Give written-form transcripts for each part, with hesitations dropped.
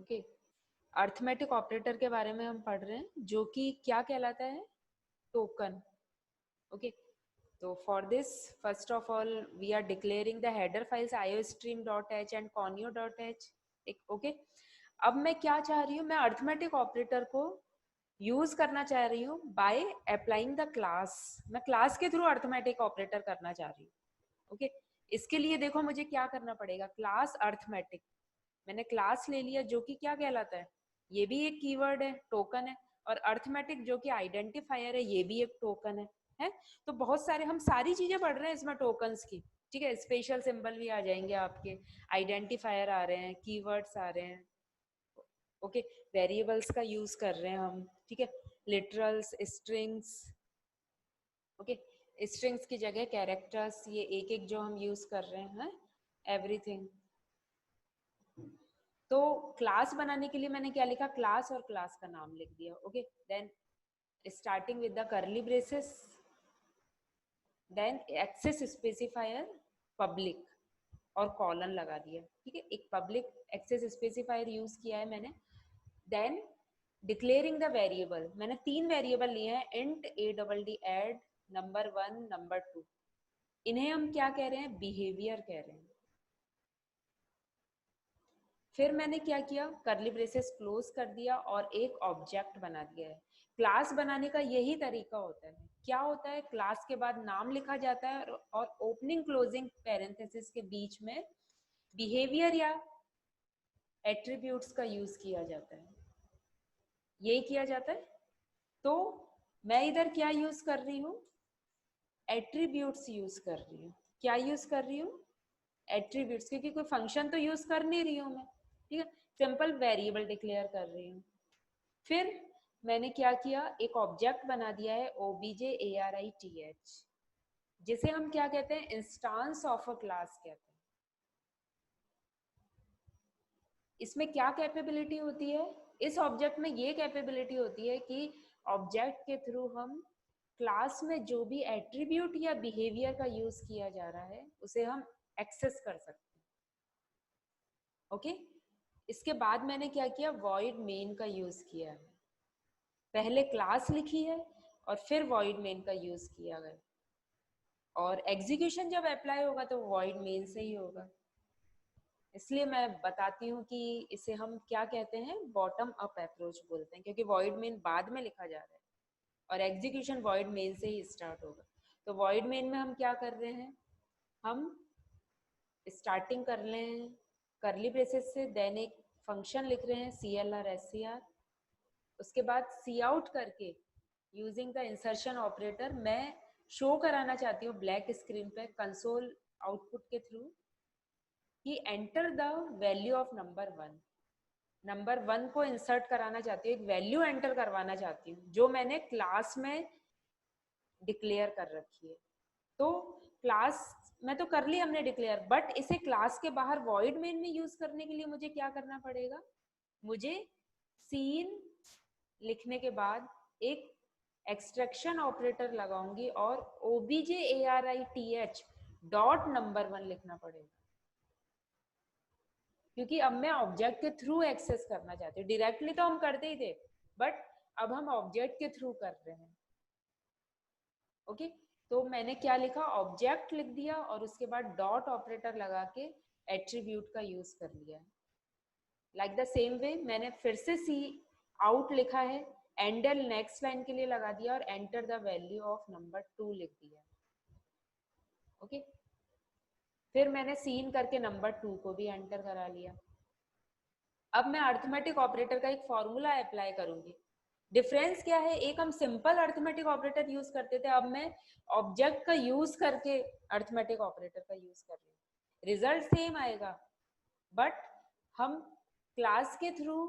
Okay, arithmetic operator के बारे में हम पढ़ रहे हैं, जो कि क्या कहलाता है, टोकन। ओके, तो for this first of all we are declaring the header files iostream.h and conio.h। Okay, अब मैं क्या चाह रही हूँ, मैं अर्थमेटिक ऑपरेटर को यूज करना चाह रही हूँ बाय अप्लाइंग द क्लास। मैं क्लास के थ्रू अर्थमेटिक ऑपरेटर करना चाह रही हूँ। ओके, इसके लिए देखो मुझे क्या करना पड़ेगा, क्लास अर्थमेटिक। मैंने क्लास ले लिया जो कि क्या कहलाता है, ये भी एक कीवर्ड है, टोकन है। और अर्थमेटिक जो कि आइडेंटिफायर है, ये भी एक टोकन है। तो बहुत सारे हम सारी चीजें पढ़ रहे हैं इसमें टोकन्स की। ठीक है, स्पेशल सिंबल भी आ जाएंगे आपके, आइडेंटिफायर आ रहे हैं, कीवर्ड्स आ रहे हैं। ओके, वेरिएबल्स का यूज कर रहे हैं हम। ठीक है, लिटरल्स, स्ट्रिंग्स। ओके, स्ट्रिंग्स की जगह कैरेक्टर्स, ये एक एक जो हम यूज कर रहे हैं, एवरीथिंग। तो क्लास बनाने के लिए मैंने क्या लिखा, क्लास और क्लास का नाम लिख दिया। Okay, then starting with the curly braces, then access specifier public और कॉलन लगा दिया। ठीक है, एक पब्लिक एक्सेस स्पेसिफायर यूज किया है मैंने। देन डिक्लेयरिंग द वेरिएबल, मैंने 3 वेरिएबल लिए हैं, int a double D Ed, number 1, number 2। इन्हें हम क्या कह रहे हैं, बिहेवियर कह रहे हैं। फिर मैंने क्या किया, कर्ली ब्रेसेस क्लोज कर दिया और एक ऑब्जेक्ट बना दिया है। क्लास बनाने का यही तरीका होता है। क्या होता है, क्लास के बाद नाम लिखा जाता है और ओपनिंग क्लोजिंग पैरेंथेसिस के बीच में बिहेवियर या एट्रीब्यूट्स का यूज किया जाता है, यही किया जाता है। तो मैं इधर क्या यूज कर रही हूँ, एट्रीब्यूट्स यूज कर रही हूँ। क्या यूज कर रही हूँ, एट्रीब्यूट्स, क्योंकि कोई फंक्शन तो यूज कर नहीं रही हूँ मैं। ठीक है, सिंपल वेरिएबल डिक्लेयर कर रही हूँ। फिर मैंने क्या किया, एक ऑब्जेक्ट बना दिया है objArith, जिसे हम क्या कहते हैं, इंस्टांस ऑफ अ क्लास कहते हैं। इसमें क्या कैपेबिलिटी होती है, इस ऑब्जेक्ट में ये कैपेबिलिटी होती है कि ऑब्जेक्ट के थ्रू हम क्लास में जो भी एट्रीब्यूट या बिहेवियर का यूज किया जा रहा है उसे हम एक्सेस कर सकते हैं। ओके, इसके बाद मैंने क्या किया, वॉइड मेन का यूज किया है। पहले क्लास लिखी है और फिर वॉइड मेन का यूज किया गया, और एग्जीक्यूशन जब अप्लाई होगा तो वॉइड मेन से ही होगा। इसलिए मैं बताती हूँ कि इसे हम क्या कहते हैं, बॉटम अप अप्रोच बोलते हैं, क्योंकि वॉइड मेन बाद में लिखा जा रहा है और एग्जीक्यूशन वॉइड मेन से ही स्टार्ट होगा। तो वॉइड मेन में हम क्या कर रहे हैं, हम स्टार्टिंग कर रहे हैं करली ब्रेसेस से, देन एक फंक्शन लिख रहे हैं CLR SCR। उसके बाद सी आउट करके यूजिंग द इंसर्शन ऑपरेटर मैं शो कराना चाहती हूँ ब्लैक स्क्रीन पे कंसोल आउटपुट के थ्रू कि enter the value of number 1 को इंसर्ट कराना चाहती हूँ, एक वैल्यू एंटर करवाना चाहती हूँ जो मैंने क्लास में डिक्लेयर कर रखी है। तो क्लास में तो कर ली हमने डिक्लेयर, बट इसे क्लास के बाहर वॉइड मेन में यूज करने के लिए मुझे क्या करना पड़ेगा, मुझे सीन लिखने के बाद एक एक्सट्रैक्शन ऑपरेटर लगाऊंगी और objArith डॉट नंबर 1 लिखना पड़ेगा, क्योंकि अब मैं ऑब्जेक्ट के थ्रू एक्सेस करना चाहती हूँ। डायरेक्टली तो हम करते ही थे, बट अब हम ऑब्जेक्ट के थ्रू कर रहे हैं। ओके, तो मैंने क्या लिखा, ऑब्जेक्ट लिख दिया और उसके बाद डॉट ऑपरेटर लगा के एट्रीब्यूट का यूज कर लिया। लाइक द सेम वे मैंने फिर से सी आउट लिखा है, एंडल नेक्स्ट लाइन के लिए लगा दिया और enter the value of number 2 लिख दिया। ओके, फिर मैंने सीन करके नंबर 2 को भी एंटर करा लिया। अब मैं अर्थमेटिक ऑपरेटर का एक फॉर्मूला अप्लाई करूंगी। डिफरेंस क्या है, एक हम सिंपल अर्थमेटिक ऑपरेटर यूज करते थे, अब मैं ऑब्जेक्ट का यूज करके अर्थमेटिक ऑपरेटर का यूज कर रही हूँ। रिजल्ट सेम आएगा, बट हम क्लास के थ्रू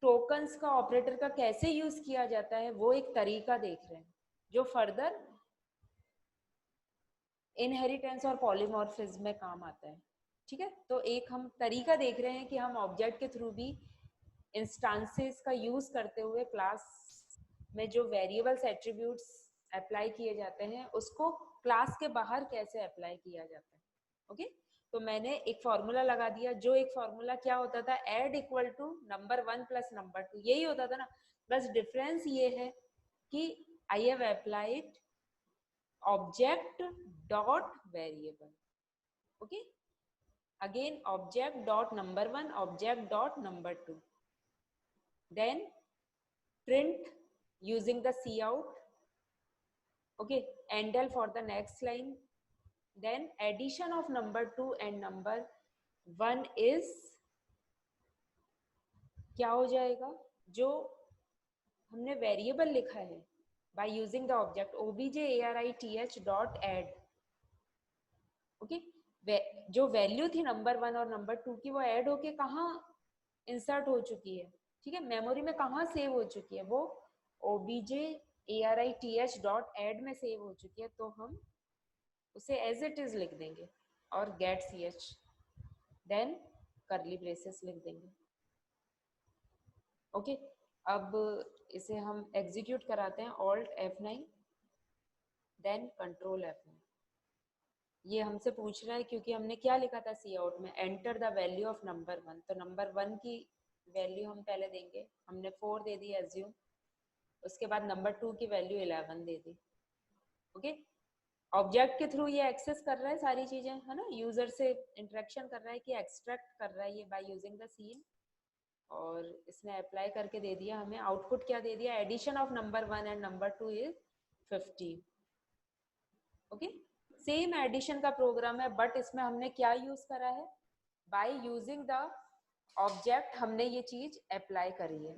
टोकन्स का, ऑपरेटर का कैसे यूज किया जाता है वो एक तरीका देख रहे हैं, जो फर्दर इनहेरिटेंस और पॉलीमॉर्फिज्म में काम आता है। ठीक है, तो एक हम तरीका देख रहे हैं कि हम ऑब्जेक्ट के थ्रू भी इंस्टांसेस का यूज करते हुए क्लास में जो वेरिएबल्स एट्रीब्यूट्स अप्लाई किए जाते हैं उसको क्लास के बाहर कैसे अप्लाई किया जाता है। ओके, तो मैंने एक फॉर्मूला लगा दिया, जो एक फॉर्मूला क्या होता था, add equal to number 1 plus number 2, यही होता था ना। बस डिफरेंस ये है कि I have applied object dot variable. Okay, again object dot number 1, object dot number 2, then print using the cout. Okay, endl for the next line. Then addition of number 2 and number 1 is क्या हो जाएगा, जो हमने variable लिखा है by using the object objarith dot add. Okay, जो value थी number 1 और नंबर 2 की, वो ऐड होके कहाँ इंसर्ट हो चुकी है, ठीक है, मेमोरी में कहाँ सेव हो चुकी है, वो objarith dot add में सेव हो चुकी है। तो हम उसे एज इट इज लिख देंगे और get ch, then curly braces लिख देंगे। ओके, अब इसे हम एग्जीक्यूट कराते हैं, alt F9 then control F9। ये हमसे पूछ रहा है क्योंकि हमने क्या लिखा था सी आउट में, enter the value of number 1, तो नंबर 1 की वैल्यू हम पहले देंगे, हमने 4 दे दी एज्यूम, उसके बाद नंबर 2 की वैल्यू 11 दे दी। ओके, ऑब्जेक्ट के थ्रू ये एक्सेस कर रहा है सारी चीजें, है ना, यूजर से इंटरेक्शन कर रहा है कि एक्सट्रैक्ट कर रहा है ये बाय यूजिंग द सीन, और इसने अप्लाई करके दे दिया हमें आउटपुट, क्या दे दिया, addition of number 1 and number 2 is 50। Okay, same addition का प्रोग्राम है, बट इसमें हमने क्या यूज करा है, बाय यूजिंग द ऑब्जेक्ट हमने ये चीज अप्लाई करी है।